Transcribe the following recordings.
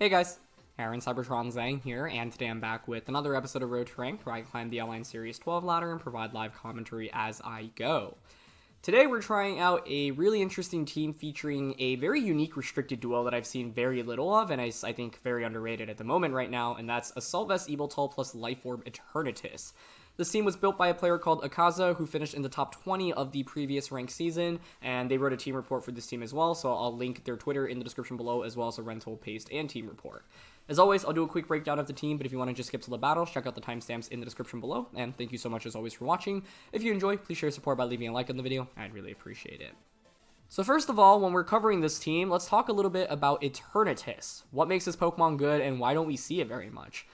Hey guys, Aaron Cybertron Zhang here, and today I'm back with another episode of Road to Rank, where I climb the L-Line Series 12 ladder and provide live commentary as I go. Today we're trying out a really interesting team featuring a very unique restricted duo that I've seen very little of, and I think very underrated at the moment right now, and that's Assault Vest Yveltal plus Life Orb Eternatus. This team was built by a player called Akaza, who finished in the top 20 of the previous ranked season, and they wrote a team report for this team as well, so I'll link their Twitter in the description below, as well as a rental, paste, and team report. As always, I'll do a quick breakdown of the team, but if you want to just skip to the battles, check out the timestamps in the description below, and thank you so much as always for watching. If you enjoy, please share your support by leaving a like on the video, I'd really appreciate it. So first of all, when we're covering this team, let's talk a little bit about Eternatus. What makes this Pokemon good, and why don't we see it very much?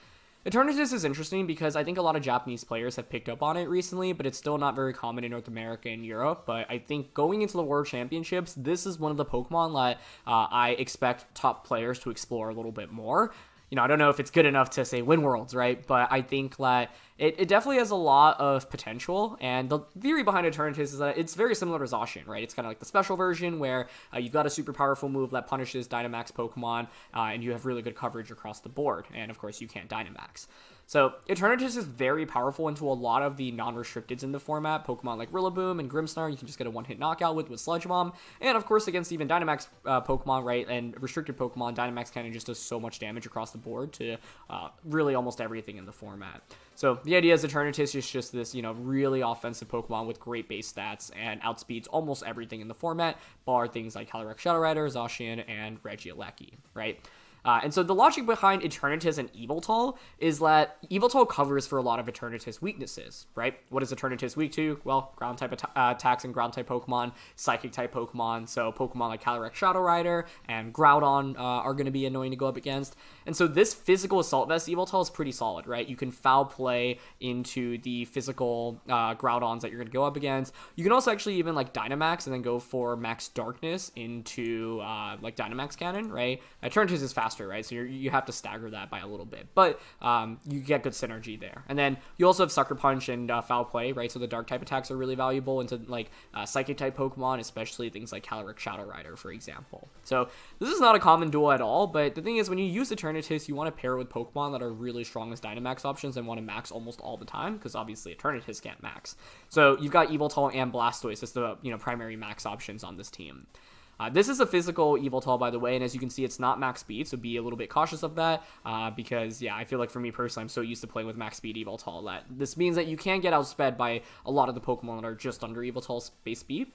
Eternatus is interesting because I think a lot of Japanese players have picked up on it recently, but it's still not very common in North America and Europe. But I think going into the World Championships, this is one of the Pokemon that I expect top players to explore a little bit more. You know, I don't know if it's good enough to say win Worlds, right? But I think that it definitely has a lot of potential. And the theory behind Eternatus is that it's very similar to Zacian, right? It's kind of like the special version where you've got a super powerful move that punishes Dynamax Pokemon, and you have really good coverage across the board. And of course, you can't Dynamax. So Eternatus is very powerful into a lot of the non-restricteds in the format. Pokemon like Rillaboom and Grimmsnarl, you can just get a one-hit knockout with Sludge Bomb. And of course, against even Dynamax Pokemon, right, and restricted Pokemon, Dynamax kind of just does so much damage across the board to really almost everything in the format. So the idea is Eternatus is just this, you know, really offensive Pokemon with great base stats and outspeeds almost everything in the format, bar things like Calyrex Shadow Rider, Zacian, and Regieleki, right? And so the logic behind Eternatus and Yveltal is that Yveltal covers for a lot of Eternatus weaknesses, right? What is Eternatus weak to? Well, ground-type attacks and ground-type Pokemon, Psychic-type Pokemon, so Pokemon like Calyrex Shadow Rider and Groudon are going to be annoying to go up against. And so this physical Assault Vest Yveltal is pretty solid, right? You can foul play into the physical Groudons that you're going to go up against. You can also actually even like Dynamax and then go for Max Darkness into like Dynamax Cannon, right? Eternatus is faster, right? So you have to stagger that by a little bit, but you get good synergy there. And then you also have Sucker Punch and Foul Play, right? So the dark type attacks are really valuable into like psychic type Pokemon, especially things like Calyrex Shadow Rider, for example. So this is not a common duel at all, but the thing is when you use Eternatus, you want to pair it with Pokemon that are really strong as Dynamax options and want to max almost all the time, because obviously Eternatus can't max. So you've got Yveltal and Blastoise as the primary max options on this team. This is a physical Yveltal, by the way, and as you can see, it's not max speed, so be a little bit cautious of that, because, yeah, I feel like for me personally, I'm so used to playing with max speed Yveltal that this means that you can get outsped by a lot of the Pokemon that are just under Yveltal's base speed,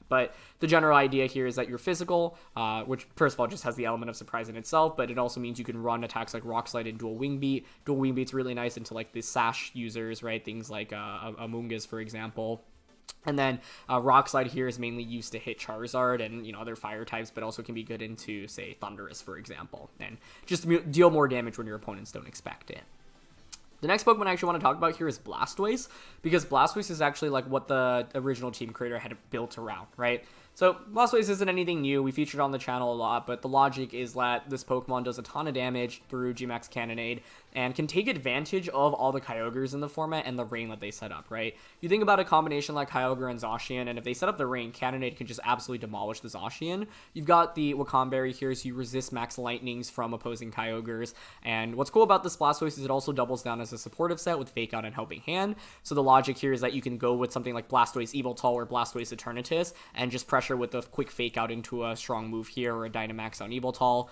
but the general idea here is that you're physical, which, first of all, just has the element of surprise in itself, but it also means you can run attacks like Rock Slide and Dual Wing Beat. Dual Wing Beat's really nice into, like, the Sash users, right, things like Amoonguss, for example. And then Rock Slide here is mainly used to hit Charizard and, you know, other fire types, but also can be good into, say, Thundurus, for example, and just deal more damage when your opponents don't expect it. The next Pokemon I actually want to talk about here is Blastoise, because Blastoise is actually like what the original team creator had built around, right? So Blastoise isn't anything new, we featured on the channel a lot, but the logic is that this Pokemon does a ton of damage through G-Max Cannonade and can take advantage of all the Kyogres in the format and the rain that they set up, right? You think about a combination like Kyogre and Zacian, and if they set up the rain, Cannonade can just absolutely demolish the Zacian. You've got the Wakamberry here, so you resist Max Lightnings from opposing Kyogres, and what's cool about this Blastoise is it also doubles down as a supportive set with Fake Out and Helping Hand, so the logic here is that you can go with something like Blastoise Yveltal or Blastoise Eternatus and just pressure with a quick Fake Out into a strong move here or a Dynamax on Yveltal,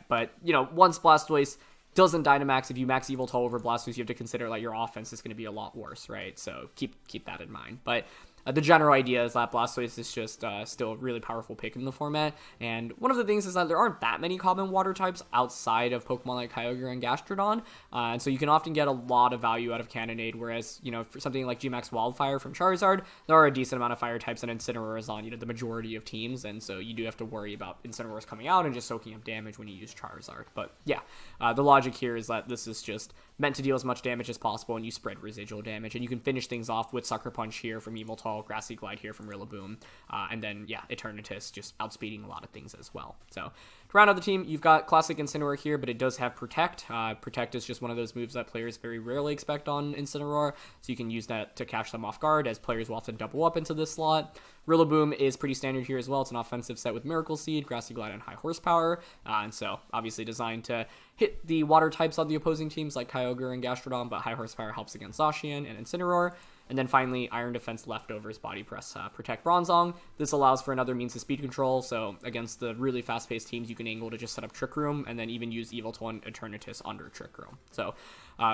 but, you know, once Blastoise doesn't Dynamax, if you max Yveltal over Blastoise, you have to consider like your offense is going to be a lot worse, right? So keep that in mind. But the general idea is that Blastoise is just still a really powerful pick in the format, and one of the things is that there aren't that many common water types outside of Pokemon like Kyogre and Gastrodon, and so you can often get a lot of value out of Cannonade, whereas, you know, for something like G-Max Wildfire from Charizard, there are a decent amount of fire types, and Incineroar is on, you know, the majority of teams, and so you do have to worry about Incineroars coming out and just soaking up damage when you use Charizard. But yeah, the logic here is that this is just meant to deal as much damage as possible, and you spread residual damage, and you can finish things off with Sucker Punch here from Yveltal Yveltal, Grassy Glide here from Rillaboom, and then, yeah, Eternatus just outspeeding a lot of things as well. So, to round out the team, you've got Classic Incineroar here, but it does have Protect. Protect is just one of those moves that players very rarely expect on Incineroar, so you can use that to catch them off guard, as players will often double up into this slot. Rillaboom is pretty standard here as well. It's an offensive set with Miracle Seed, Grassy Glide, and High Horsepower, and so obviously designed to hit the water types on the opposing teams like Kyogre and Gastrodon, but High Horsepower helps against Zacian and Incineroar. And then finally, Iron Defense Leftovers, Body Press, Protect Bronzong. This allows for another means of speed control, so against the really fast-paced teams, you can angle to just set up Trick Room, and then even use Yveltal and Eternatus under Trick Room. So,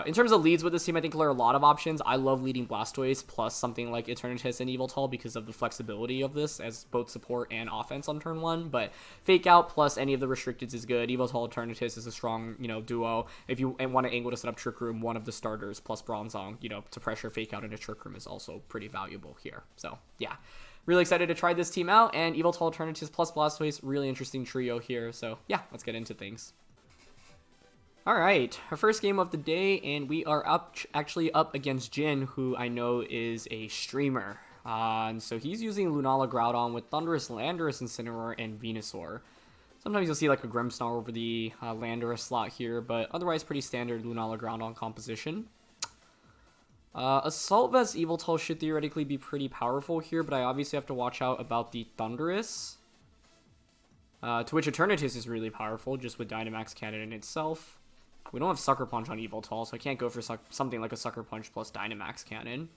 in terms of leads with this team, I think there are a lot of options. I love leading Blastoise plus something like Eternatus and Yveltal because of the flexibility of this as both support and offense on turn 1, but Fake Out plus any of the restricteds is good. Yveltal Eternatus is a strong, duo. If you want to angle to set up Trick Room, one of the starters plus Bronzong, to pressure Fake Out into Trick Room is also pretty valuable here. So, yeah. Really excited to try this team out, and Yveltal Eternatus plus Blastoise, really interesting trio here. So, yeah, let's get into things. Alright, our first game of the day, and we are actually up against Jin, who I know is a streamer. And so he's using Lunala Groudon with Thundurus, Landorus, Incineroar, and Venusaur. Sometimes you'll see like a Grimmsnarl over the Landorus slot here, but otherwise pretty standard Lunala Groudon composition. Assault Vest Yveltal should theoretically be pretty powerful here, but I obviously have to watch out about the Thundurus. To which Eternatus is really powerful, just with Dynamax Cannon in itself. We don't have Sucker Punch on Yveltal, so I can't go for something like a Sucker Punch plus Dynamax Cannon.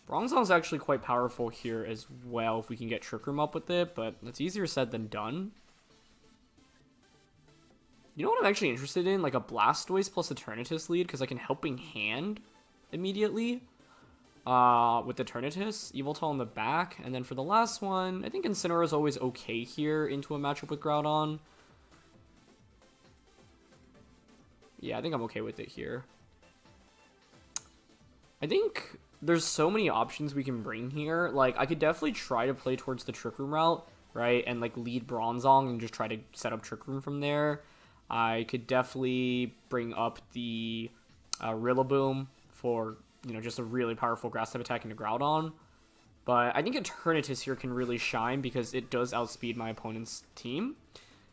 Bronzong's actually quite powerful here as well if we can get Trick Room up with it, but that's easier said than done. You know what I'm actually interested in? Like a Blastoise plus Eternatus lead, because I can Helping Hand immediately with Eternatus, Yveltal in the back. And then for the last one, I think Incineroar is always okay here into a matchup with Groudon. Yeah, I think I'm okay with it here. I think there's so many options we can bring here. Like, I could definitely try to play towards the Trick Room route, right? And, like, lead Bronzong and just try to set up Trick Room from there. I could definitely bring up the Rillaboom for, just a really powerful grass type attack into Groudon. But I think Eternatus here can really shine because it does outspeed my opponent's team.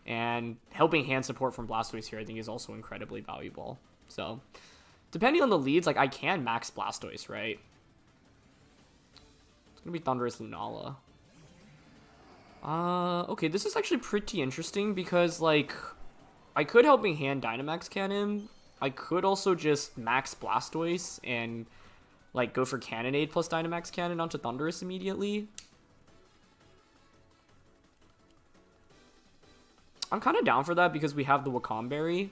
And Helping Hand support from Blastoise here I think is also incredibly valuable. So, depending on the leads, like, I can max Blastoise, right? It's going to be Thundurus Lunala. Okay, this is actually pretty interesting because, like, I could Helping Hand Dynamax Cannon. I could also just max Blastoise and, like, go for Cannonade plus Dynamax Cannon onto Thundurus immediately. I'm kind of down for that because we have the Wakamberry.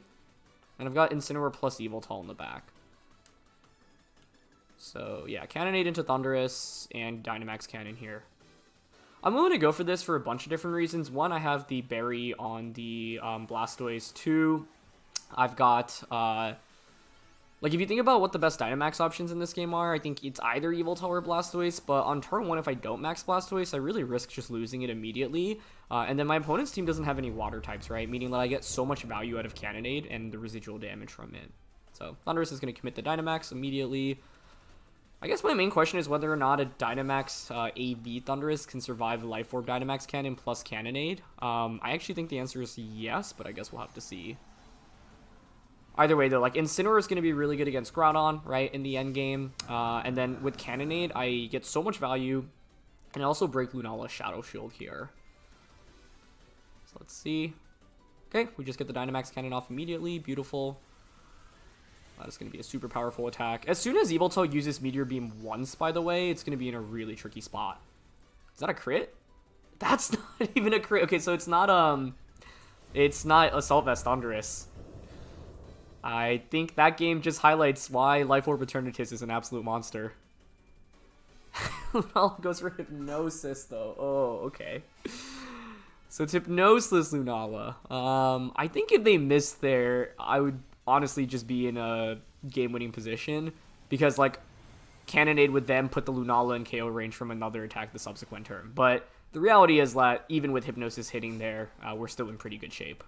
And I've got Incineroar plus Yveltal in the back. So, yeah, Cannonade into Thundurus and Dynamax Cannon here. I'm willing to go for this for a bunch of different reasons. One, I have the Berry on the Blastoise. Two, I've got, like, if you think about what the best Dynamax options in this game are, I think it's either Yveltal or Blastoise, but on turn 1, if I don't max Blastoise, I really risk just losing it immediately. And then my opponent's team doesn't have any water types, right? Meaning that I get so much value out of Cannonade and the residual damage from it. So, Thundurus is going to commit the Dynamax immediately. I guess my main question is whether or not a Dynamax AV Thundurus can survive a Life Orb Dynamax Cannon plus Cannonade. I actually think the answer is yes, but I guess we'll have to see. Either way, though, like, Incineroar is going to be really good against Groudon, right, in the end game. And then with Cannonade, I get so much value, and I also break Lunala's Shadow Shield here. So let's see. Okay, we just get the Dynamax Cannon off immediately. Beautiful. That is going to be a super powerful attack. As soon as Yveltal uses Meteor Beam once, by the way, it's going to be in a really tricky spot. Is that a crit? That's not even a crit. Okay, so it's not Assault Vest Thundurus. I think that game just highlights why Life Orb Eternatus is an absolute monster. Lunala goes for Hypnosis, though. Oh, okay. So it's Hypnosis Lunala. I think if they missed there, I would honestly just be in a game-winning position. Because, like, Cannonade would then put the Lunala in KO range from another attack the subsequent turn. But the reality is that even with Hypnosis hitting there, we're still in pretty good shape.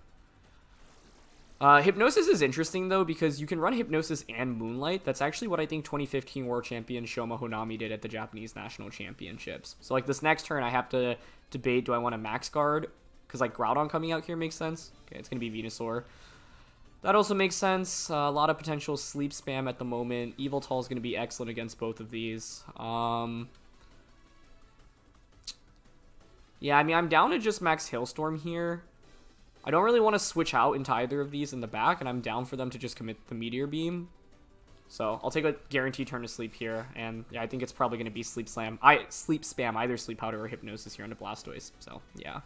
Hypnosis is interesting, though, because you can run Hypnosis and Moonlight. That's actually what I think 2015 World Champion Shoma Honami did at the Japanese National Championships. So, like, this next turn, I have to debate, do I want to Max Guard? Because, like, Groudon coming out here makes sense. Okay, it's going to be Venusaur. That also makes sense. A lot of potential sleep spam at the moment. Yveltal is going to be excellent against both of these. Yeah, I mean, I'm down to just Max Hailstorm here. I don't really want to switch out into either of these in the back, and I'm down for them to just commit the Meteor Beam. So I'll take a guaranteed turn to sleep here, and yeah, I think it's probably going to be Sleep Spam, either Sleep Powder or Hypnosis here onto Blastoise. So yeah,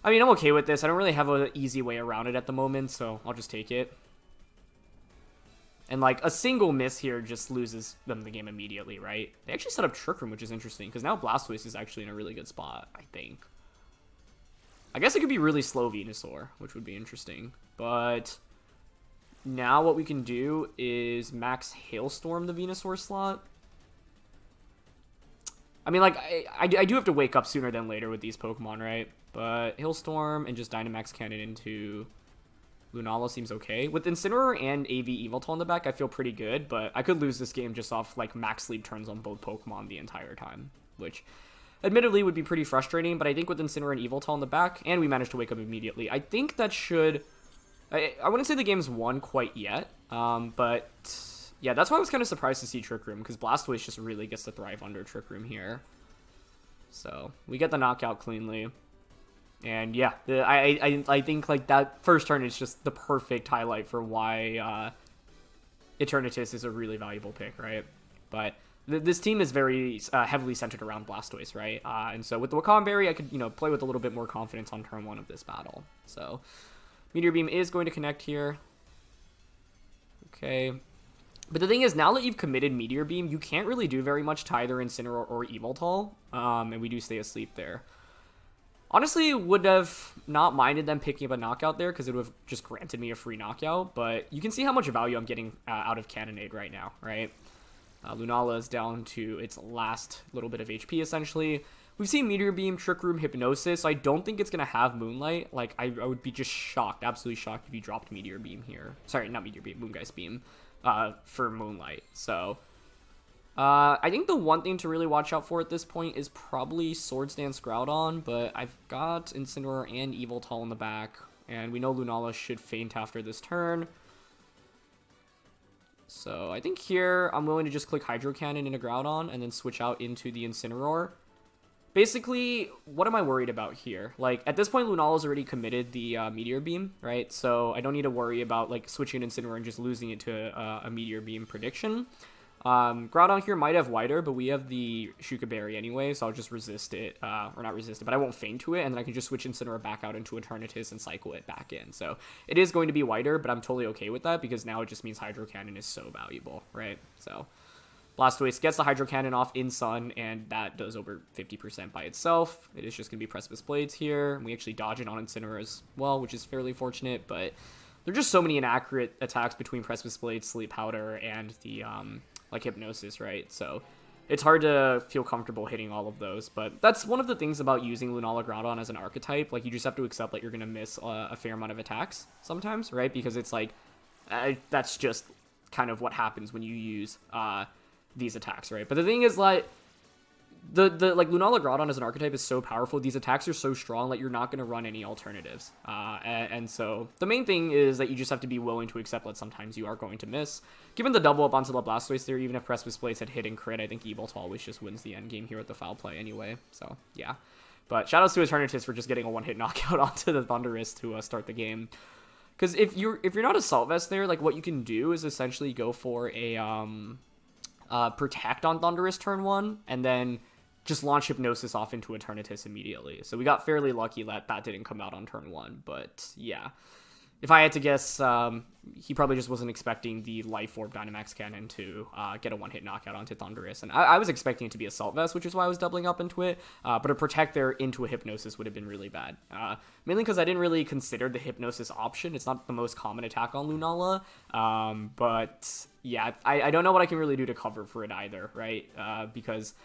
I mean, I'm okay with this. I don't really have an easy way around it at the moment, so I'll just take it. And like a single miss here just loses them the game immediately, right? They actually set up Trick Room, which is interesting because now Blastoise is actually in a really good spot, I think. I guess it could be really slow Venusaur, which would be interesting. But now what we can do is Max Hailstorm the Venusaur slot. I mean, like, I do have to wake up sooner than later with these Pokemon, right? But Hailstorm and just Dynamax Cannon into Lunala seems okay. With Incineroar and AV Yveltal in the back, I feel pretty good. But I could lose this game just off, like, max sleep turns on both Pokemon the entire time. Which admittedly would be pretty frustrating, but I think with Incineroar and Yveltal in the back, and we managed to wake up immediately, I think that should... I wouldn't say the game's won quite yet, but yeah, that's why I was kind of surprised to see Trick Room, because Blastoise just really gets to thrive under Trick Room here. So, we get the knockout cleanly. And yeah, I think like that first turn is just the perfect highlight for why Eternatus is a really valuable pick, right? But this team is very heavily centered around Blastoise, right? And so with the Wakam Berry, I could, play with a little bit more confidence on turn 1 of this battle. So Meteor Beam is going to connect here. Okay. But the thing is, now that you've committed Meteor Beam, you can't really do very much to either Incineroar or Yveltal. And we do stay asleep there. Honestly, would have not minded them picking up a knockout there because it would have just granted me a free knockout. But you can see how much value I'm getting out of Cannonade right now, right? Lunala is down to its last little bit of HP, essentially. We've seen Meteor Beam, Trick Room, Hypnosis. So I don't think it's going to have Moonlight. Like, I would be just shocked, absolutely shocked if you dropped Meteor Beam here. Sorry, not Meteor Beam, Moongeist Beam for Moonlight. So I think the one thing to really watch out for at this point is probably Swords Dance Groudon. But I've got Incineroar and Yveltal in the back. And we know Lunala should faint after this turn. So I think here I'm willing to just click Hydro Cannon into Groudon and then switch out into the Incineroar. Basically, what am I worried about here? Like, at this point, Lunala's already committed the Meteor Beam, right? So I don't need to worry about, like, switching Incineroar and just losing it to a Meteor Beam prediction. Groudon here might have Wider, but we have the Shuka Berry anyway, so I'll just resist it. Or not resist it, but I won't feint to it, and then I can just switch Incineroar back out into Eternatus and cycle it back in. So it is going to be Wider, but I'm totally okay with that, because now it just means Hydro Cannon is so valuable, right? So Blastoise gets the Hydro Cannon off in Sun, and that does over 50% by itself. It is just going to be Precipice Blades here, and we actually dodge it on Incineroar as well, which is fairly fortunate, but there are just so many inaccurate attacks between Precipice Blades, Sleep Powder, and the like Hypnosis, right? So it's hard to feel comfortable hitting all of those, but that's one of the things about using Lunala Groudon as an archetype. Like, you just have to accept that you're going to miss a fair amount of attacks sometimes, right? Because it's like, that's just kind of what happens when you use these attacks, right? But the thing is, like, like Lunala Groudon as an archetype is so powerful. These attacks are so strong that you're not going to run any alternatives. And so the main thing is that you just have to be willing to accept that sometimes you are going to miss. Given the double up onto the Blastoise there, even if Precipice Blades had hit and crit, I think Yveltal always just wins the end game here with the foul play anyway. So yeah. But shoutouts to Eternatus for just getting a one-hit knockout onto the Thundurus to start the game. Because if you're not Assault Vest there, like, what you can do is essentially go for a Protect on Thundurus turn 1, and then just launch Hypnosis off into Eternatus immediately. So we got fairly lucky that that didn't come out on turn 1, but yeah. If I had to guess, he probably just wasn't expecting the Life Orb Dynamax Cannon to get a one-hit knockout onto Thundurus. And I was expecting it to be Assault Vest, which is why I was doubling up into it. But a Protect there into a Hypnosis would have been really bad. Mainly because I didn't really consider the Hypnosis option. It's not the most common attack on Lunala. But yeah, I don't know what I can really do to cover for it either, right? Because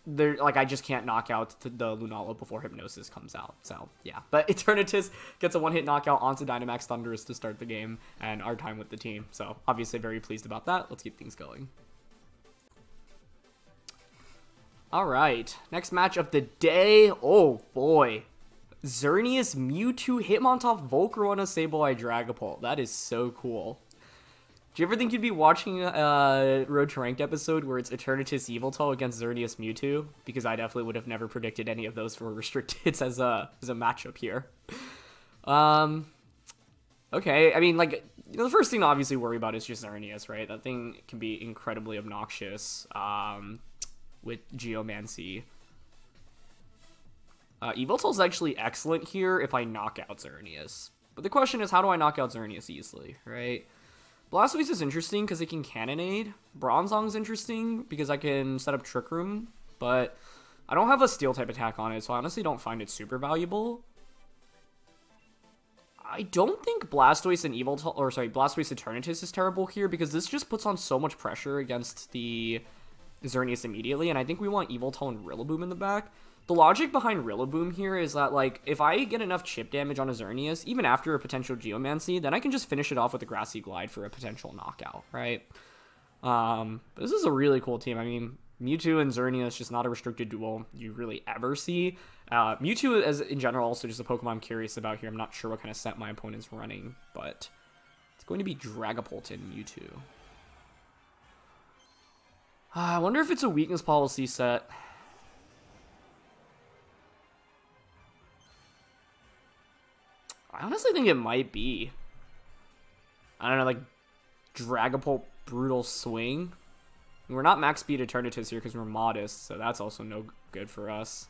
I just can't knock out the Lunala before Hypnosis comes out. So, yeah. But Eternatus gets a one-hit knockout onto Dynamax Thundurus to start the game, and our time with the team. So, obviously very pleased about that. Let's keep things going. Alright, next match of the day. Oh, boy. Xerneas, Mewtwo, Hitmontop, Volcarona, Sableye, Dragapult. That is so cool. Do you ever think you'd be watching a Road to Ranked episode where it's Eternatus Yveltal against Xerneas Mewtwo? Because I definitely would have never predicted any of those for Restricted as a matchup here. Okay, I mean, like, the first thing to obviously worry about is just Xerneas, right? That thing can be incredibly obnoxious with Geomancy. Yveltal's actually excellent here if I knock out Xerneas. But the question is, how do I knock out Xerneas easily, right? Blastoise is interesting because it can Cannonade. Bronzong's interesting because I can set up Trick Room, but I don't have a Steel-type attack on it, so I honestly don't find it super valuable. I don't think Blastoise and Blastoise Eternatus is terrible here because this just puts on so much pressure against the Xerneas immediately, and I think we want Yveltal and Rillaboom in the back. The logic behind Rillaboom here is that, like, if I get enough chip damage on a Xerneas, even after a potential Geomancy, then I can just finish it off with a Grassy Glide for a potential knockout, right? But this is a really cool team. I mean, Mewtwo and Xerneas, just not a restricted duel you really ever see. Mewtwo, as in general, also just a Pokemon I'm curious about here. I'm not sure what kind of set my opponent's running, but it's going to be Dragapult and Mewtwo. I wonder if it's a weakness policy set. I honestly think it might be. I don't know, like, Dragapult Brutal Swing. We're not max speed Eternatus here because we're modest, so that's also no good for us.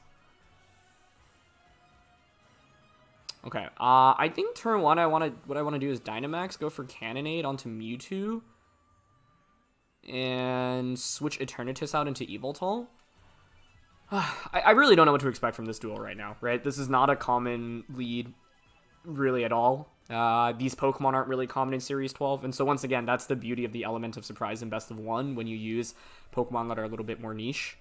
Okay, I think turn one, what I want to do is Dynamax, go for Cannonade onto Mewtwo, and switch Eternatus out into Yveltal. I really don't know what to expect from this duel right now, right? This is not a common lead really at all. These Pokemon aren't really common in Series 12, and so once again, that's the beauty of the element of surprise in Best of 1 when you use Pokemon that are a little bit more niche.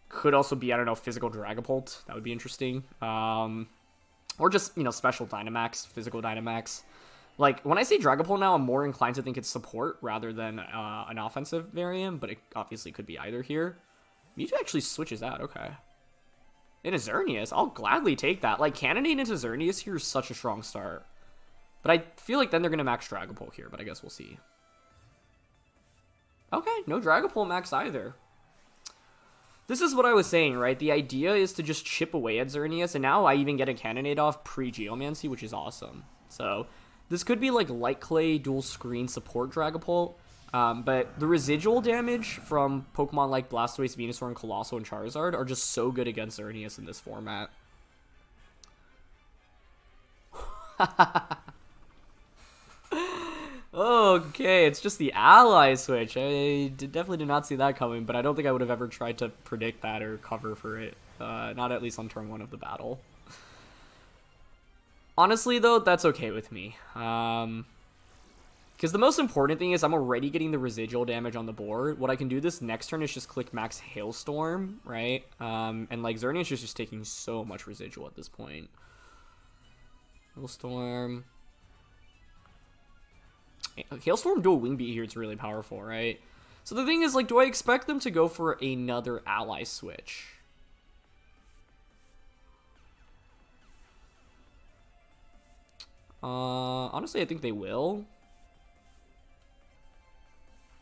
Could also be, I don't know, Physical Dragapult. That would be interesting. Or just, you know, Special Dynamax, Physical Dynamax. Like, when I say Dragapult now, I'm more inclined to think it's support rather than an offensive variant, but it obviously could be either here. Mewtwo actually switches out, okay. Into Xerneas, I'll gladly take that. Like, Cannonade into Xerneas here is such a strong start. But I feel like then they're going to max Dragapult here, but I guess we'll see. Okay, no Dragapult max either. This is what I was saying, right? The idea is to just chip away at Xerneas, and now I even get a Cannonade off pre-Geomancy, which is awesome. So, this could be like Light Clay, dual screen support Dragapult, but the residual damage from Pokemon like Blastoise, Venusaur, and Colossal, and Charizard are just so good against Xerneas in this format. Okay, it's just the ally switch. I definitely did not see that coming, but I don't think I would have ever tried to predict that or cover for it. Not at least on turn 1 of the battle. Honestly, though, that's okay with me. Because the most important thing is I'm already getting the residual damage on the board. What I can do this next turn is just click max Hailstorm, right? And like Xerneas is just taking so much residual at this point. Hailstorm. Hailstorm dual Wing Beat here, it's really powerful, right? So the thing is, like, do I expect them to go for another ally switch? Honestly, I think they will.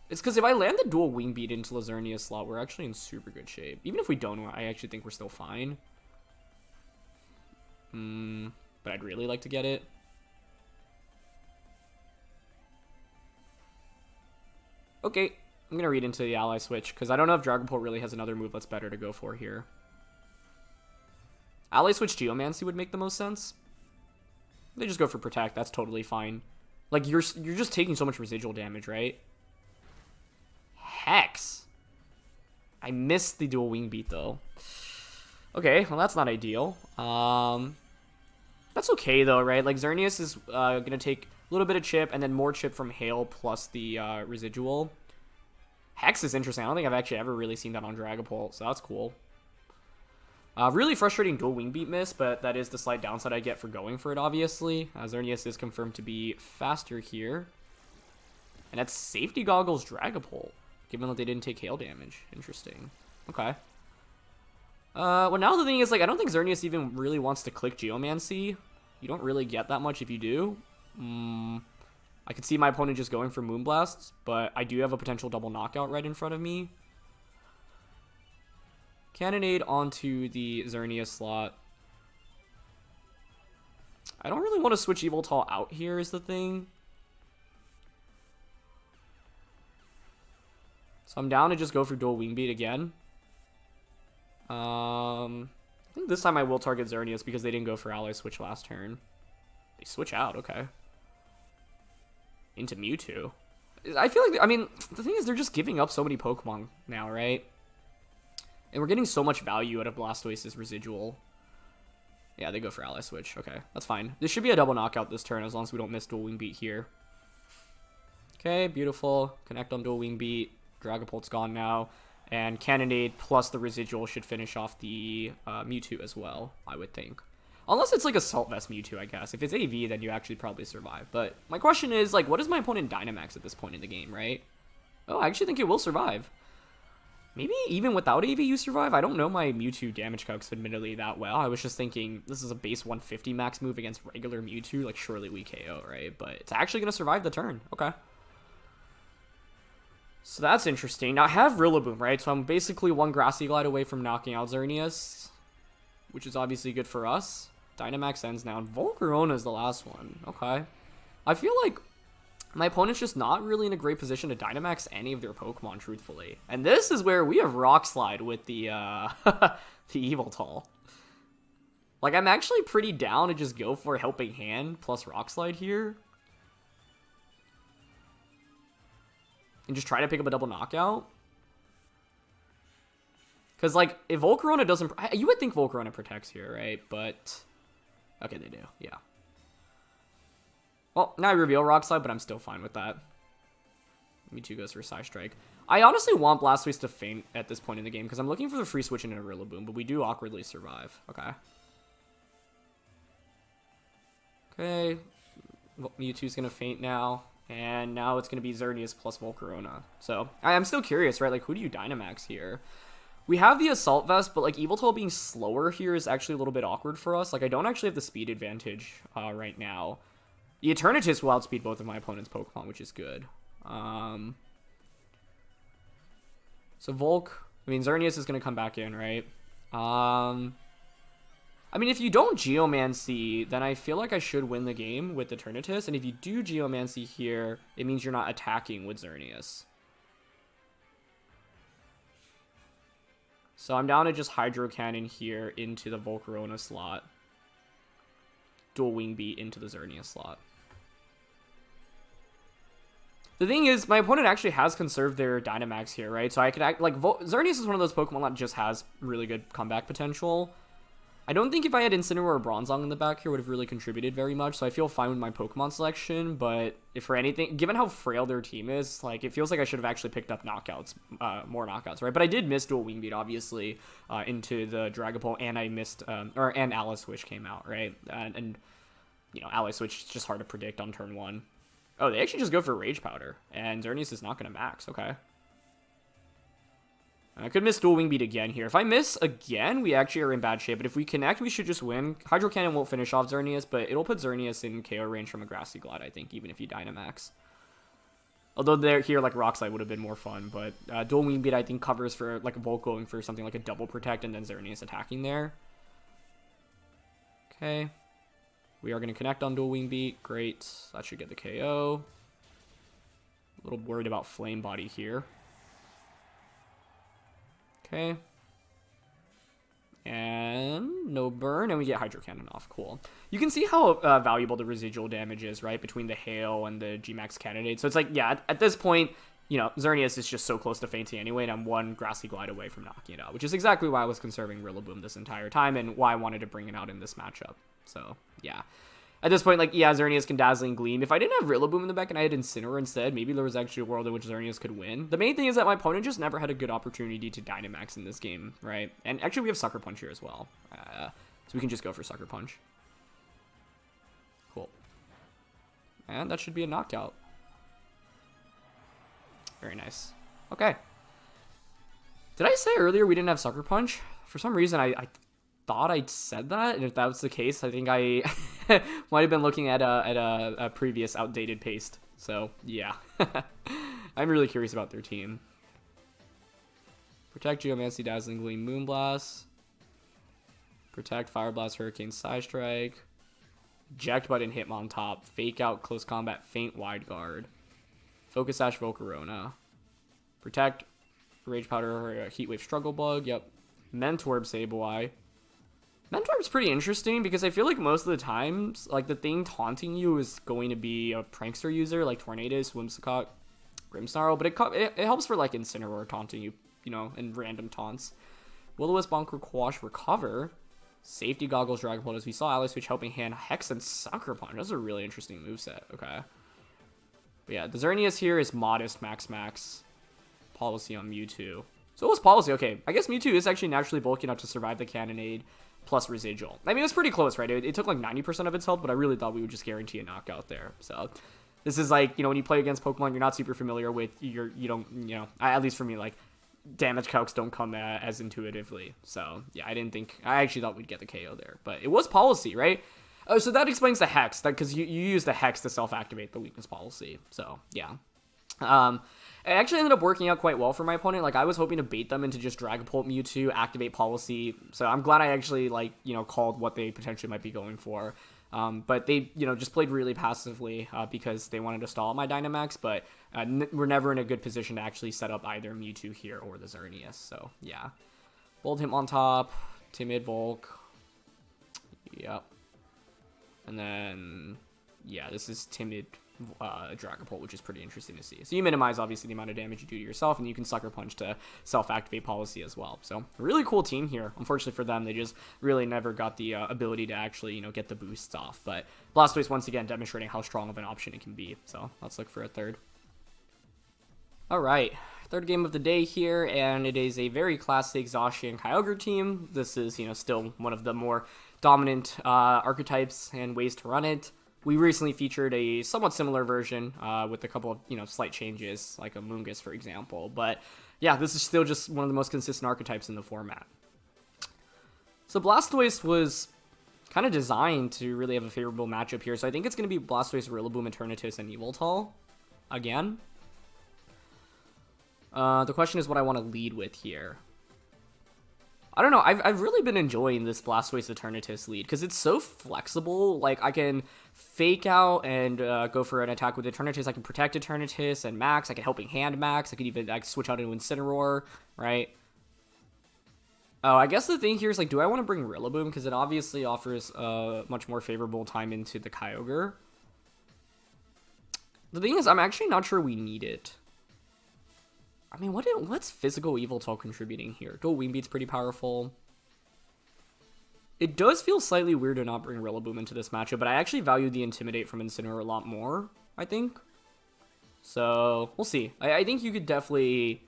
It's because if I land the dual Wing Beat into the Xerneas slot, we're actually in super good shape. Even if we don't, I actually think we're still fine. But I'd really like to get it. Okay, I'm going to read into the ally switch, because I don't know if Dragapult really has another move that's better to go for here. Ally switch Geomancy would make the most sense. They just go for Protect, that's totally fine. Like, you're just taking so much residual damage, right? Hex! I missed the dual Wing Beat, though. Okay, well, that's not ideal. That's okay, though, right? Like, Xerneas is going to take a little bit of chip, and then more chip from Hail plus the residual. Hex is interesting. I don't think I've actually ever really seen that on Dragapult, so that's cool. Really frustrating dual wing beat miss, but that is the slight downside I get for going for it, obviously. Xerneas is confirmed to be faster here. And that's Safety Goggles Dragapult, given that they didn't take hail damage. Interesting. Okay. Well, now the thing is, like, I don't think Xerneas even really wants to click Geomancy. You don't really get that much if you do. I could see my opponent just going for Moonblasts, but I do have a potential double knockout right in front of me. Cannonade onto the Xerneas slot. I don't really want to switch Yveltal out here is the thing. So I'm down to just go for dual wing beat again. I think this time I will target Xerneas because they didn't go for ally switch last turn. They switch out, okay. Into Mewtwo. I feel like, I mean, the thing is they're just giving up so many Pokemon now, right? And we're getting so much value out of Blastoise's residual. Yeah, they go for ally switch. Okay, that's fine. This should be a double knockout this turn as long as we don't miss dual wing beat here. Okay, beautiful. Connect on dual wing beat. Dragapult's gone now. And Cannonade plus the residual should finish off the Mewtwo as well, I would think. Unless it's like Assault Vest Mewtwo, I guess. If it's AV, then you actually probably survive. But my question is, like, what is my opponent Dynamax at this point in the game, right? Oh, I actually think it will survive. Maybe even without AV you survive? I don't know my Mewtwo damage calcs admittedly that well. I was just thinking this is a base 150 max move against regular Mewtwo. Like, surely we KO, right? But it's actually going to survive the turn. Okay. So that's interesting. Now I have Rillaboom, right? So I'm basically one Grassy Glide away from knocking out Xerneas, which is obviously good for us. Dynamax ends now, and Volcarona is the last one. Okay. I feel like my opponent's just not really in a great position to Dynamax any of their Pokemon, truthfully. And this is where we have Rock Slide with the, the Yveltal. Like, I'm actually pretty down to just go for Helping Hand plus Rock Slide here. And just try to pick up a double knockout. Because, like, if Volcarona doesn't... You would think Volcarona protects here, right? But... Okay, they do. Yeah. Well, now I reveal Rock Slide, but I'm still fine with that. Mewtwo goes for Psy Strike. I honestly want Blastoise to faint at this point in the game, because I'm looking for the free switch into a Rillaboom, but we do awkwardly survive. Okay. Okay. Well, Mewtwo's going to faint now. And now it's going to be Xerneas plus Volcarona. So, I'm still curious, right? Like, who do you Dynamax here? We have the Assault Vest, but, like, Yveltal being slower here is actually a little bit awkward for us. Like, I don't actually have the speed advantage right now. The Eternatus will outspeed both of my opponent's Pokemon, which is good. So, Xerneas is going to come back in, right? I mean, if you don't Geomancy, then I feel like I should win the game with the Eternatus. And if you do Geomancy here, it means you're not attacking with Xerneas. So I'm down to just Hydro Cannon here into the Volcarona slot. Dual Wing Beat into the Xerneas slot. The thing is, my opponent actually has conserved their Dynamax here, right? So I could act like Xerneas is one of those Pokemon that just has really good comeback potential. I don't think if I had Incineroar or Bronzong in the back here would have really contributed very much, so I feel fine with my Pokemon selection, but if for anything, given how frail their team is, like, it feels like I should have actually picked up knockouts, more knockouts, right? But I did miss Dual Wing Beat, obviously, into the Dragapult, and I missed, and Ally Switch came out, right? And you know, Ally Switch is just hard to predict on turn 1. Oh, they actually just go for Rage Powder, and Xerneas is not going to max, okay. I could miss Dual Wing Beat again here. If I miss again, we actually are in bad shape. But if we connect, we should just win. Hydro Cannon won't finish off Xerneas, but it'll put Xerneas in KO range from a Grassy Glide, I think, even if you Dynamax. Although there here, like, Rock Slide would have been more fun. But Dual Wing Beat, I think, covers for, like, a Volt going for something like a double protect and then Xerneas attacking there. Okay. We are going to connect on Dual Wing Beat. Great. That should get the KO. A little worried about Flame Body here. Okay. And no burn, and we get Hydro Cannon off. Cool. You can see how valuable the residual damage is, right? Between the Hail and the G-Max Candidate. So it's like, yeah, at this point, you know, Xerneas is just so close to fainting anyway, and I'm one Grassy Glide away from knocking it out, which is exactly why I was conserving Rillaboom this entire time, and why I wanted to bring it out in this matchup. So, yeah. at this point, like, yeah, Xerneas can Dazzling Gleam. If I didn't have Rillaboom in the back and I had Incineroar instead, maybe there was actually a world in which Xerneas could win. The main thing is that my opponent just never had a good opportunity to Dynamax in this game, right? And actually, we have Sucker Punch here as well. So we can just go for Sucker Punch. Cool. And that should be a knockout. Very nice. Okay. Did I say earlier we didn't have Sucker Punch? For some reason, I thought I said that, and if that was the case, I think I might have been looking at a previous outdated paste. So, yeah. I'm really curious about their team. Protect Geomancy, Dazzling Gleam, Moonblast. Protect Fire Blast, Hurricane, Psystrike. Eject Button, Hitmontop. Fake Out, Close Combat, Feint, Wide Guard. Focus Sash, Volcarona. Protect, Rage Powder, Heat Wave, Struggle Bug. Yep. Mentorb, Sableye. Mentorb's pretty interesting because I feel like most of the times, like, the thing taunting you is going to be a Prankster user, like Tornadus, Whimsicott, Grimmsnarl, but it helps for, like, Incineroar taunting you, you know, and random taunts. Will-O-Wisp, Bonker, Quash, Recover. Safety Goggles, Dragapult, as we saw. Ally Switch, Helping Hand, Hex, and Sucker Punch. That's a really interesting moveset. Okay. But yeah, the Xerneas here is modest max policy on Mewtwo. So it was policy. Okay, I guess Mewtwo is actually naturally bulky enough to survive the Cannonade plus Residual. I mean, it was pretty close, right? It took like 90% of its health, but I really thought we would just guarantee a knockout there. So this is like, you know, when you play against Pokemon you're not super familiar with, you don't, you know, at least for me, like, damage calcs don't come as intuitively. So yeah, I actually thought we'd get the KO there, but it was policy, right? Oh, so that explains the Hex, because you use the Hex to self-activate the weakness policy. So yeah. It actually ended up working out quite well for my opponent. Like, I was hoping to bait them into just Dragapult Mewtwo, activate policy. So I'm glad I actually, like, you know, called what they potentially might be going for. But they, you know, just played really passively because they wanted to stall my Dynamax, but we're never in a good position to actually set up either Mewtwo here or the Xerneas. So yeah. Bold Hitmontop, Timid Volk. Yep. And then, yeah, this is Timid Dragapult, which is pretty interesting to see. So you minimize, obviously, the amount of damage you do to yourself, and you can Sucker Punch to self-activate policy as well. So a really cool team here. Unfortunately for them, they just really never got the ability to actually, you know, get the boosts off. But Blastoise, once again, demonstrating how strong of an option it can be. So let's look for a third. All right, third game of the day here, and it is a very classic Zacian Kyogre team. This is, you know, still one of the more dominant archetypes and ways to run it. We recently featured a somewhat similar version with a couple of, you know, slight changes, like a Moongus, for example. But yeah, this is still just one of the most consistent archetypes in the format. So Blastoise was kind of designed to really have a favorable matchup here. So I think it's going to be Blastoise, Rillaboom, Eternatus, and Yveltal again. The question is what I want to lead with here. I don't know, I've really been enjoying this Blastoise Eternatus lead, because it's so flexible. Like, I can fake out and go for an attack with Eternatus, I can protect Eternatus and Max, I can Helping Hand Max, I could even switch out into Incineroar, right? Oh, I guess the thing here is, like, do I want to bring Rillaboom, because it obviously offers a much more favorable time into the Kyogre. The thing is, I'm actually not sure we need it. I mean, what's Physical Yveltal contributing here? Dual Wing Beat's pretty powerful. It does feel slightly weird to not bring Rillaboom into this matchup, but I actually value the Intimidate from Incineroar a lot more, I think. So, we'll see. I think you could definitely,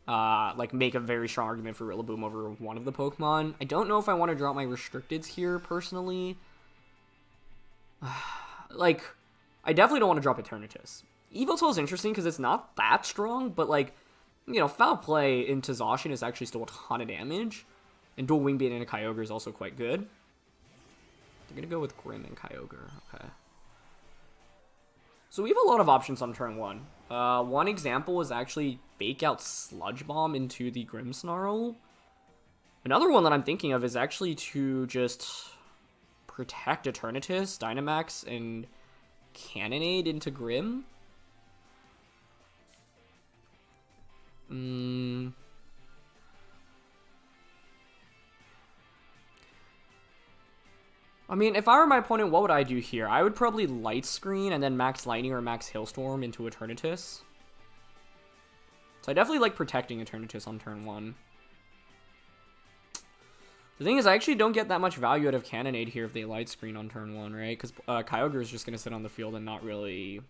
like, make a very strong argument for Rillaboom over one of the Pokemon. I don't know if I want to drop my Restricteds here, personally. Like, I definitely don't want to drop Eternatus. Yveltal is interesting because it's not that strong, but, like, you know, Foul Play into Zacian is actually still a ton of damage. And Dual Wing Beat into Kyogre is also quite good. They're going to go with Grim and Kyogre. Okay. So we have a lot of options on turn one. One example is actually Fake Out Sludge Bomb into the Grimmsnarl. Another one that I'm thinking of is actually to just protect Eternatus, Dynamax, and Cannonade into Grim. I mean, if I were my opponent, what would I do here? I would probably Light Screen and then Max Lightning or Max Hailstorm into Eternatus. So I definitely like protecting Eternatus on turn one. The thing is, I actually don't get that much value out of Cannonade here if they light screen on turn 1, right? Because Kyogre is just going to sit on the field and not really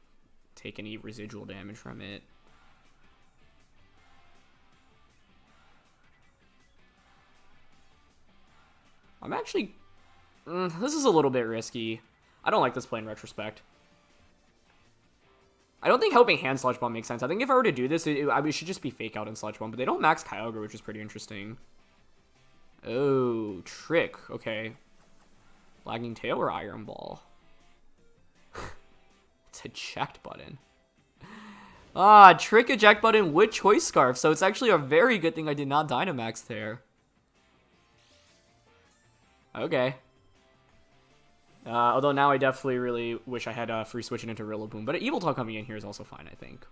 take any residual damage from it. I'm actually... this is a little bit risky. I don't like this play in retrospect. I don't think Helping Hand Sludge Bomb makes sense. I think if I were to do this, it should just be Fake Out and Sludge Bomb. But they don't max Kyogre, which is pretty interesting. Oh, Trick. Okay. Lagging Tail or Iron Ball? It's eject button. Trick, eject button with Choice Scarf. So it's actually a very good thing I did not Dynamax there. Okay. Although now I definitely really wish I had free switching into Rillaboom. But Yveltal coming in here is also fine, I think.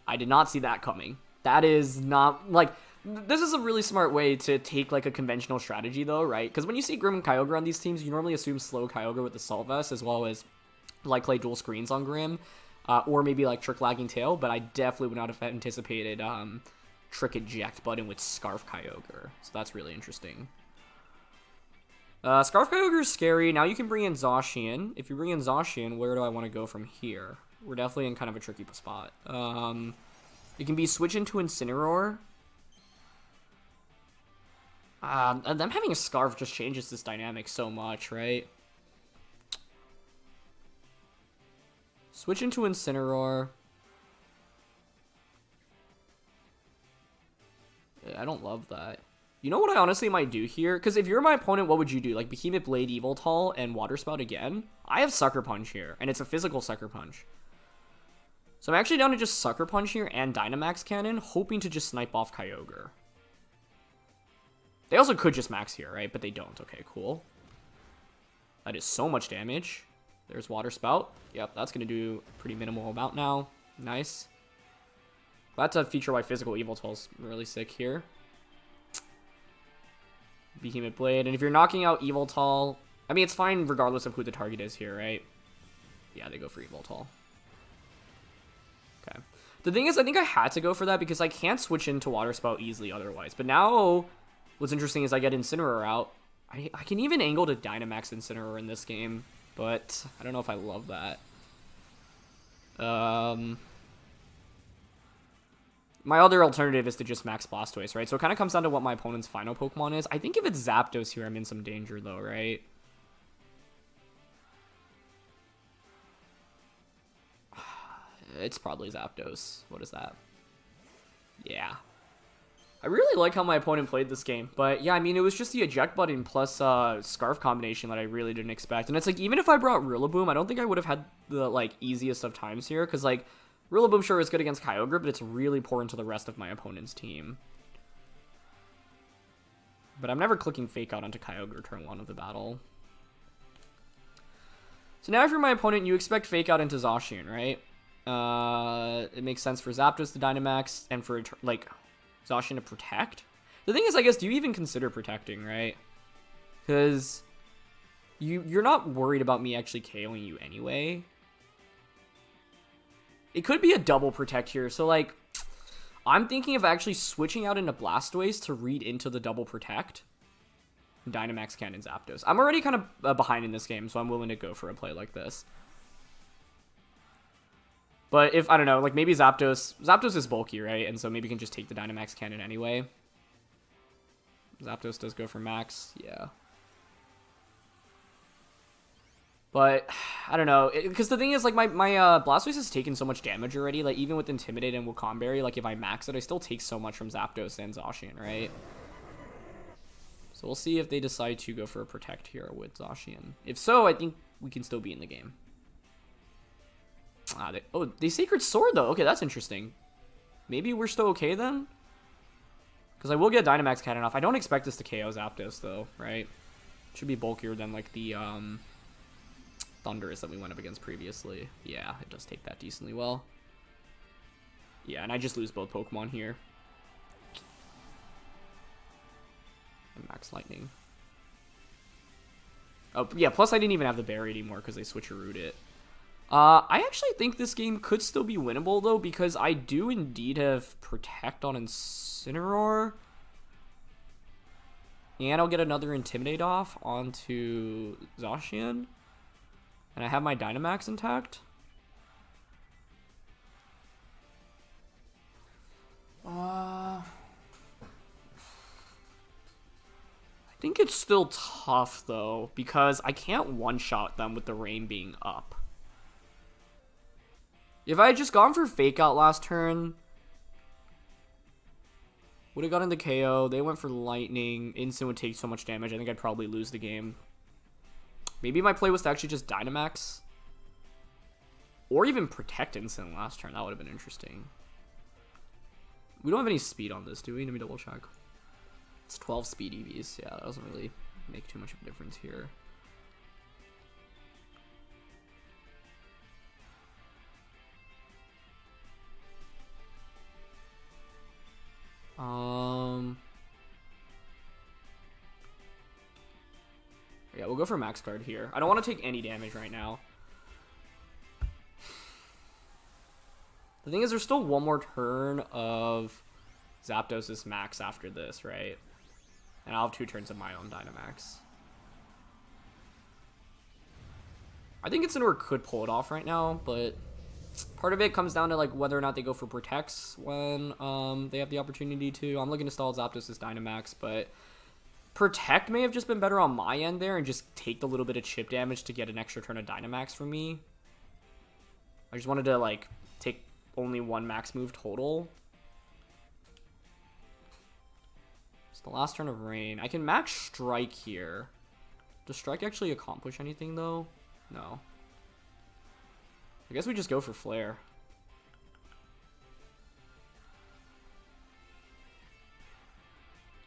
I did not see that coming. That is not, like... This is a really smart way to take, like, a conventional strategy, though, right? Because when you see Grim and Kyogre on these teams, you normally assume slow Kyogre with the Salt Vest, as well as, like, play dual screens on Grim, or maybe, like, Trick Lagging Tail, but I definitely would not have anticipated Trick Eject button with Scarf Kyogre, so that's really interesting. Scarf Kyogre is scary. Now you can bring in Zacian. If you bring in Zacian, where do I want to go from here? We're definitely in kind of a tricky spot. It can be switch into Incineroar. Them having a Scarf just changes this dynamic so much, right? Switch into Incineroar. I don't love that. You know what I honestly might do here? Because if you're my opponent, what would you do? Like Behemoth Blade, Yveltal, and Water Spout again? I have Sucker Punch here, and it's a physical Sucker Punch. So I'm actually down to just Sucker Punch here and Dynamax Cannon, hoping to just snipe off Kyogre. They also could just max here, right? But they don't. Okay, cool. That is so much damage. There's Water Spout. Yep, that's going to do a pretty minimal amount now. Nice. That's a feature why Physical Yveltal's really sick here. Behemoth Blade. And if you're knocking out Yveltal, I mean, it's fine regardless of who the target is here, right? Yeah, they go for Yveltal. Okay. The thing is, I think I had to go for that because I can't switch into Water Spout easily otherwise. But now... What's interesting is I get Incineroar out. I can even angle to Dynamax Incineroar in this game, but I don't know if I love that. My other alternative is to just max Blastoise, right? So it kind of comes down to what my opponent's final Pokemon is. I think if it's Zapdos here, I'm in some danger though, right? It's probably Zapdos. What is that? Yeah. I really like how my opponent played this game, but yeah, I mean, it was just the eject button plus Scarf combination that I really didn't expect. And it's like, even if I brought Rillaboom, I don't think I would have had the, like, easiest of times here, because, like, Rillaboom sure is good against Kyogre, but it's really poor into the rest of my opponent's team. But I'm never clicking Fake Out onto Kyogre turn 1 of the battle. So now if you're my opponent, you expect Fake Out into Zacian, right? It makes sense for Zapdos to Dynamax, and for, like... Zacian to protect? The thing is, I guess, do you even consider protecting, right? Because you're not worried about me actually KOing you anyway. It could be a double protect here. So, like, I'm thinking of actually switching out into Blastoise to read into the double protect. Dynamax Cannon Zapdos. I'm already kind of behind in this game, so I'm willing to go for a play like this. But if, I don't know, like maybe Zapdos is bulky, right? And so maybe you can just take the Dynamax Cannon anyway. Zapdos does go for max, yeah. But, I don't know, because the thing is, like, my Blastoise has taken so much damage already, like, even with Intimidate and Wakandberry, like, if I max it, I still take so much from Zapdos and Zacian, right? So we'll see if they decide to go for a Protect here with Zacian. If so, I think we can still be in the game. They Sacred Sword, though. Okay, that's interesting. Maybe we're still okay, then? Because I will get Dynamax Cannon off. I don't expect this to KO Zapdos, though, right? Should be bulkier than, like, the, Thundurus that we went up against previously. Yeah, it does take that decently well. Yeah, and I just lose both Pokemon here. And Max Lightning. Oh, yeah, plus I didn't even have the Berry anymore because they switcherooed it. I actually think this game could still be winnable, though, because I do indeed have Protect on Incineroar. And I'll get another Intimidate off onto Zacian. And I have my Dynamax intact. I think it's still tough, though, because I can't one-shot them with the rain being up. If I had just gone for Fake Out last turn, would have gotten the KO. They went for Lightning. Instant would take so much damage. I think I'd probably lose the game. Maybe my play was to actually just Dynamax. Or even Protect Instant last turn. That would have been interesting. We don't have any speed on this, do we? Let me double check. It's 12 speed EVs. Yeah, that doesn't really make too much of a difference here. Yeah, we'll go for Max Guard here. I don't want to take any damage right now. The thing is, there's still one more turn of Zapdos' Max after this, right? And I'll have 2 turns of my own Dynamax. I think Incineroar could pull it off right now, but part of it comes down to like whether or not they go for Protects when they have the opportunity to. I'm looking to stall Zapdos' Dynamax, but Protect may have just been better on my end there and just take a little bit of chip damage to get an extra turn of Dynamax from me. I just wanted to like take only 1 max move total. It's the last turn of Rain. I can max Strike here. Does Strike actually accomplish anything though? No. I guess we just go for Flare.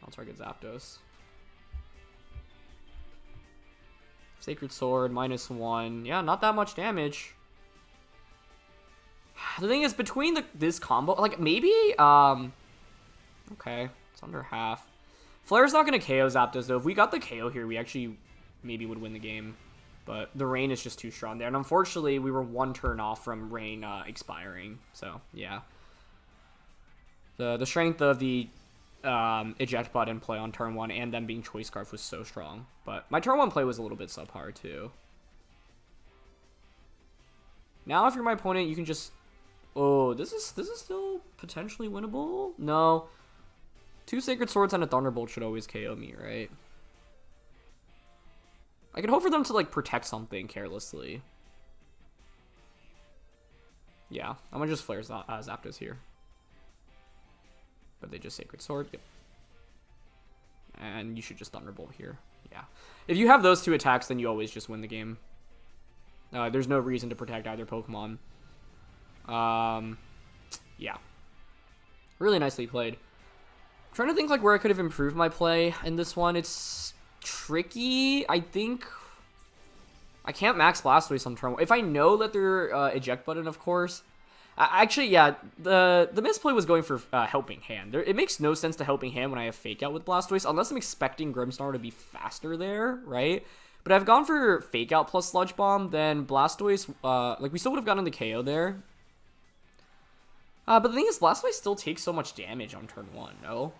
I'll target Zapdos. Sacred Sword, -1. Yeah, not that much damage. The thing is, between this combo, like, maybe, okay, it's under half. Flare's not going to KO Zapdos, though. If we got the KO here, we actually maybe would win the game. But the Rain is just too strong there. And unfortunately, we were 1 turn off from Rain expiring. So, yeah. The strength of the eject button play on turn 1 and them being Choice Scarf was so strong. But my turn 1 play was a little bit subpar, too. Now, if you're my opponent, you can just... Oh, this is still potentially winnable? No. 2 Sacred Swords and a Thunderbolt should always KO me, right? I could hope for them to, like, protect something carelessly. Yeah, I'm gonna just Flare Zapdos here. But they just Sacred Sword. Yep. And you should just Thunderbolt here. Yeah. If you have those 2 attacks, then you always just win the game. There's no reason to protect either Pokemon. Yeah. Really nicely played. I'm trying to think like where I could have improved my play in this one. It's tricky. I think I can't max Blastoise on turn 1. If I know that they're eject button, of course. Actually, yeah, the misplay was going for Helping Hand. It makes no sense to Helping Hand when I have Fake Out with Blastoise, unless I'm expecting Grimmsnarl to be faster there, right? But I've gone for Fake Out plus Sludge Bomb, then Blastoise, like, we still would have gotten the KO there. But the thing is, Blastoise still takes so much damage on turn 1, no?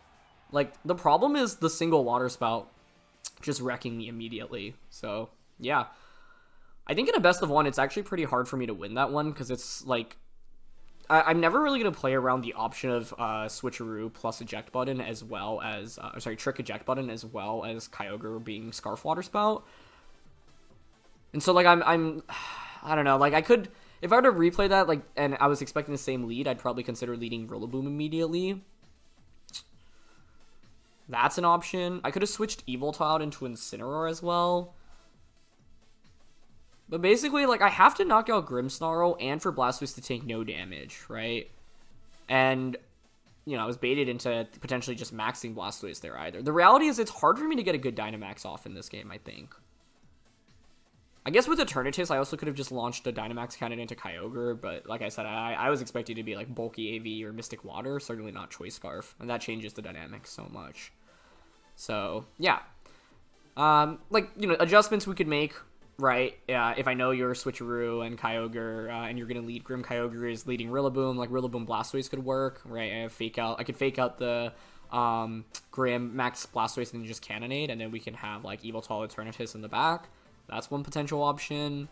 Like, the problem is the single Water Spout just wrecking me immediately. So, yeah. I think in a best of 1, it's actually pretty hard for me to win that one, because it's, like... I'm never really going to play around the option of Switcheroo plus Eject Button as well as... Trick Eject Button as well as Kyogre being Scarf Water Spout. And so, like, I don't know, like, I could... If I were to replay that, like, and I was expecting the same lead, I'd probably consider leading Rillaboom immediately. That's an option. I could have switched Yveltal out into Incineroar as well. But basically, like, I have to knock out Grimmsnarl and for Blastoise to take no damage, right? And, you know, I was baited into potentially just maxing Blastoise there either. The reality is it's hard for me to get a good Dynamax off in this game, I think. I guess with Eternatus, I also could have just launched a Dynamax cannon into Kyogre, but like I said, I was expecting to be like bulky AV or Mystic Water, certainly not Choice Scarf, and that changes the dynamics so much. So, yeah. Like, you know, adjustments we could make, right? If I know you're Switcheroo and Kyogre, and you're going to lead Kyogre is leading Rillaboom, like Rillaboom Blastoise could work, right? I could fake out the Max Blastoise and then just Cannonade, and then we can have like Yveltal Eternatus in the back. That's one potential option.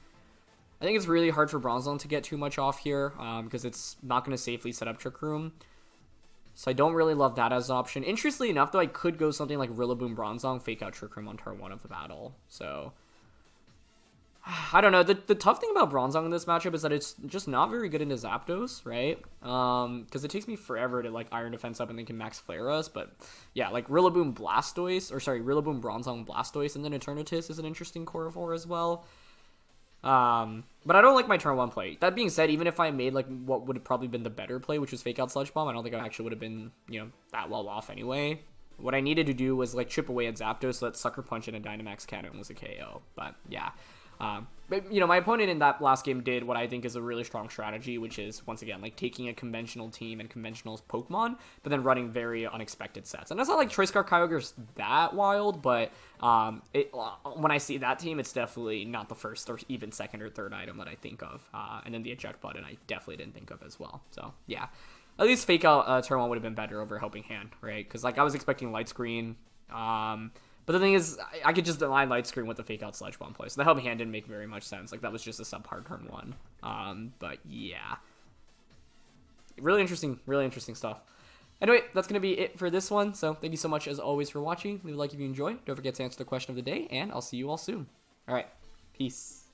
I think it's really hard for Bronzong to get too much off here because it's not going to safely set up Trick Room. So I don't really love that as an option. Interestingly enough, though, I could go something like Rillaboom Bronzong, fake out Trick Room on turn 1 of the battle. So I don't know. The tough thing about Bronzong in this matchup is that it's just not very good into Zapdos, right? Because it takes me forever to like Iron Defense up and then can max Flare us. But yeah, like Rillaboom Bronzong Blastoise and then Eternatus is an interesting core 4 as well. But I don't like my turn 1 play. That being said, even if I made like what would have probably been the better play, which was fake out Sludge Bomb, I don't think I actually would have been, you know, that well off anyway. What I needed to do was like chip away at Zapdos so that Sucker Punch and a Dynamax Cannon was a KO. But yeah. But, you know, my opponent in that last game did what I think is a really strong strategy, which is, once again, like taking a conventional team and conventional Pokemon, but then running very unexpected sets. And that's not like Choice Scar Kyogre's that wild, but when I see that team, it's definitely not the first or even second or third item that I think of. And then the eject button I definitely didn't think of as well. So, yeah. At least fake out turn 1 would have been better over Helping Hand, right? Because, like, I was expecting Light Screen. But the thing is, I could just align Light Screen with the fake out Sludge Bomb play. So the Helping Hand didn't make very much sense. Like, that was just a subpar turn 1. But yeah. Really interesting stuff. Anyway, that's going to be it for this one. So thank you so much, as always, for watching. Leave a like if you enjoyed. Don't forget to answer the question of the day, and I'll see you all soon. All right. Peace.